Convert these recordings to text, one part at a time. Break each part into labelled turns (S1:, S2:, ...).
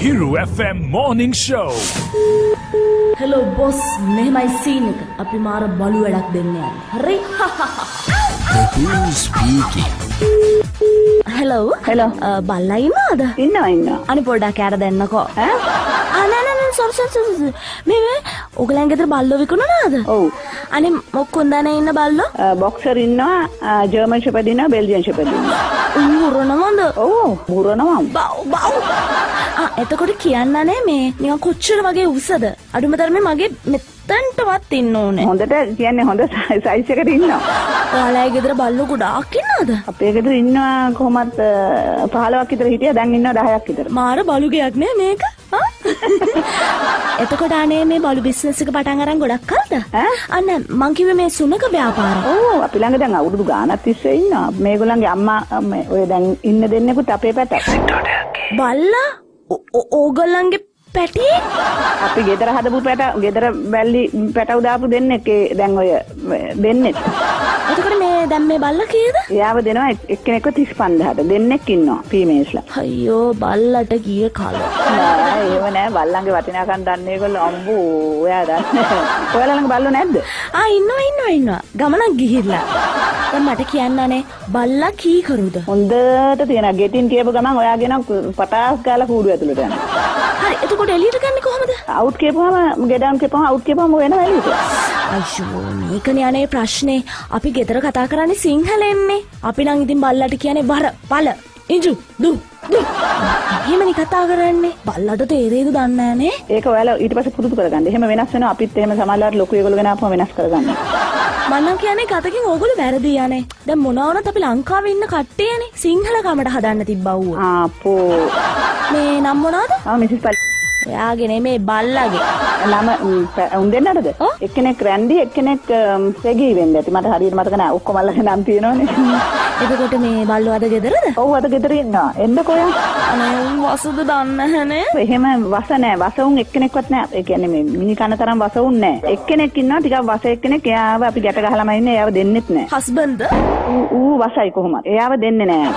S1: Hiru FM Morning Show.
S2: Hello boss, මෙහෙමයි scene එක. අපි මාර බලු වැඩක් දෙන්න යන්නේ. හරි?
S3: Who's speaking?
S2: Hello. බල්ලා ඉන්නවද?
S4: ඉන්නවා.
S2: අනේ පොඩ්ඩක් යාර දෙන්නකෝ. නෑ sorry. මේ ඔයගලන් ගෙදර බල්ලෝ විකුණනවද?
S4: ඔව්.
S2: අනේ මොක්කොන්දනේ ඉන්න බල්ලෝ?
S4: බොක්සර් ඉන්නවා, ජර්මන් ෂෙපර්ඩ් ඉන්නවා, බෙල්ජියන් ෂෙපර්ඩ් ඉන්නවා.
S2: උරුරනවද?
S4: ඔව්, උරුරනවා.
S2: බව්. එතකොට කියන්නනේ මේ නිකන් කොච්චර වගේ උසද? අඩුම තරමේ මගේ මෙතනටවත් ඉන්න ඕනේ.
S4: හොඳට කියන්නේ හොඳ සයිස් එකට ඉන්නවා.
S2: ඔයාලගේ ගෙදර බල්ලෝ ගොඩාක් ඉන්නවද?
S4: අපේ ගෙදර ඉන්නවා කොහොමත් 15ක් විතර හිටියා. දැන් ඉන්නවා 10ක් විතර.
S2: මාර බලු ගයක් නේ මේක. එතකොට අනේ මේ බලු බිස්නස් එක පටන් අරන් ගොඩක් කල්ද? අන්න මං කිව්වේ මේ සුනක ව්‍යාපාරය.
S4: ඔව් අපි ළඟ දැන් අවුරුදු ගාණක් තිස්සේ ඉන්නවා. මේගොල්ලන්ගේ අම්මා ඔය දැන් ඉන්න දෙන්නෙකුත් අපේ පැත්තට.
S2: බල්ලා ඕගොල්ලන්ගේ පැටියේ
S4: අපි ගෙදර හදපු ගෙදර බැල්ලි පැටව දාපු දෙන්නෙක් දැන් ඔය දෙන්නෙක්.
S2: එතකොට මේ දැන් මේ බල්ලා කීයද?
S4: එයාව දෙනවා එක්කෙනෙක්ව 35000ට. දෙන්නෙක් ඉන්නවා ෆීමේල්ස්ලා.
S2: අයියෝ බල්ලට ගිය කාල.
S4: නෑ ඒව නෑ බල්ලන්ගේ වටිනාකම් දන්නේ ඒගොල්ලෝ අම්බෝ ඔයා දන්නේ. ඔයාලා ළඟ බල්ලෝ නැද්ද?
S2: ඉන්නවා. ගමනක් ගිහිල්ලා. දැන් මට කියන්නනේ බල්ලා කී කරුද?
S4: හොඳට තියෙනවා. ගෙටින් කියපු ගමන් ඔයාගෙන පටාස් ගාලා කූඩු ඇතුළට යනවා.
S2: හරි එතකොට එළියට ගන්නේ කොහමද?
S4: අවුට් කියපුවාම ගෙඩවුන් කියපුවාම අවුට් කියපුවාම වෙනවා එළියට.
S2: අයියෝ මේකනේ අනේ ප්‍රශ්නේ. අපි ගෙදර කතා කරන්නේ සිංහලෙන්නේ. අපි නම් ඉතින් බල්ලට කියන්නේ වර පල ඉංජු දු. එහෙමනේ කතා කරන්නේ. බල්ලට තේරෙයිද දන්නේ නැහනේ.
S4: ඒක ඔයාලා ඊට පස්සේ පුරුදු කරගන්න. එහෙම වෙනස් වෙනවා. අපිත් එහෙම සමහරවිට ලොකු ඒගොල්ලෝ ගෙන ආපුවම වෙනස් කරගන්න.
S2: මම කියන්නේ කතකින් ඕගොල්ලෝ වැරදි යන්නේ. දැන් මොනවා වුණත් අපි ලංකාවේ ඉන්න කට්ටියනේ සිංහල කමට හදන්න තිබ්බවුව.
S4: ආපෝ.
S2: මේ නම් මොනවද?
S4: මිසිස් පල්.
S2: එයාගේ නෙමේ බල්ලාගේ.
S4: නම උන් දෙන්නටද? එක්කෙනෙක් රැන්ඩි එක්කෙනෙක් සෙගී වෙන්න ඇති. මට හරියට මතක නෑ. ඔක්කොම අල්ලගෙන නම් තියෙනවනේ.
S2: එතකොට මේ බල්ලෝ අද ගෙදරද?
S4: ඔව් අද ගෙදර ඉන්නවා. එන්නකෝ යා.
S2: අනේ උන් වසුද දන්නේ නැහනේ.
S4: එහෙම වස නෑ. වස උන් එක්කෙනෙක්වත් නෑ. ඒ කියන්නේ මේ මිනි කන තරම් වස උන් නෑ. එක්කෙනෙක් ඉන්නවා ටිකක් වස එක්කෙනෙක්. එයාව අපි ගැට ගහලාම ඉන්නේ. එයාව දෙන්නෙත් නෑ.
S2: හස්බන්ඩ්ද?
S4: ඌ වසයි කොහොමද? එයාව දෙන්නේ නෑ.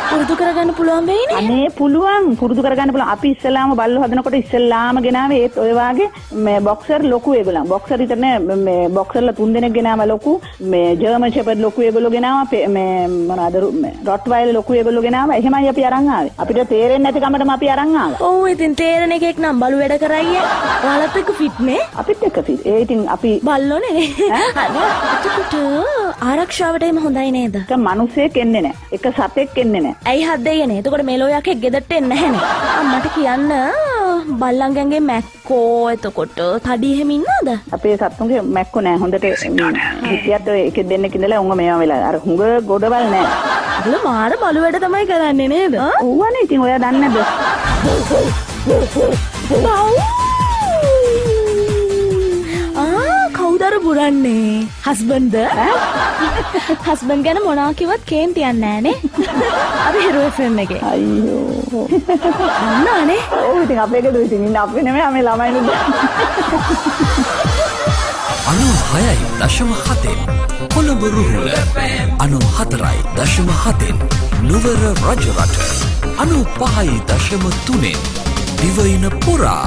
S2: පුරුදු කරගන්න පුළුවන් වෙයිනේ.
S4: අනේ පුළුවන්. පුරුදු කරගන්න පුළුවන්. අපි ඉස්සෙල්ලාම බල්ලෝ හදනකොට ඉස්සෙල්ලාම ගෙනාවේ ඒත් ඔය වාගේ මේ බොක්සර් ලොකු ඒගොල්ලන්. බොක්සර් විතර නෑ මේ බොක්සර්ලා 3 දෙනෙක් ගෙනාවා ලොකු. මේ ජර්මන් ෂෙපර්ඩ් ලොකු ඒගොල්ලෝ ගෙනාවා. මේ මොනවාද රොට්වයිලර් ලොකු ඒගොල්ලෝ ගෙනාවා. එහෙමයි අපි අරන් ආවේ. අපිට තේරෙන්නේ නැති කමටම අපි අරන් ආවා.
S2: ඔව් ඉතින් තේරෙන එකෙක් නම් බලු වැඩ කරයි. ඔයාලත් එක්ක ෆිට් නේ?
S4: අපිත් එක්ක ෆිට්. ඒ ඉතින් අපි
S2: බල්ලෝනේ. එතකොට ආරක්ෂාවට එම හොඳයි නේද?
S4: එක මිනිහෙක් එන්නේ නෑ. එක සතෙක් එන්නේ නෑ.
S2: ඇයි හත් දෙයනේ? එතකොට මෙලෝ යකෙක් ගෙදරට එන්නේ නැහනේ. මට කියන්න බල්ලන්ගන්ගේ මැක්කෝ එතකොට තඩි එහෙම ඉන්නවද? අපේ
S4: සත්තුන්ගේ මැක්කෝ නෑ. හොඳට හිටියත් ඔය එක දෙන්නෙක් ඉඳලා උංග මේවා වෙලා අර හුඟ ගොඩවල් නෑ.
S2: අද මාර බලු වැඩ තමයි කරන්නේ නේද?
S4: ඌවනේ ඉතින් ඔයා දන්නේ නැද්ද?
S2: කවුද අර බුරන්නේ? හස්බන්ඩ්ද? හස්බන්ඩ් ගැන මොනවා කිව්වත් කේන්ති යන්නේ නැහනේ. අපි හිරු FM එකේ.
S4: අයියෝ.
S2: අන්නනේ.
S4: ඔව් ඉතින් අපේ ගෙදර ඉතින් ඉන්න අපි නෙමෙයි අපි ළමයිනුත්.
S3: 96.7 කොළඹ රුහුල 94.7 නුවර රජරට 95.3 දිවයින පුරා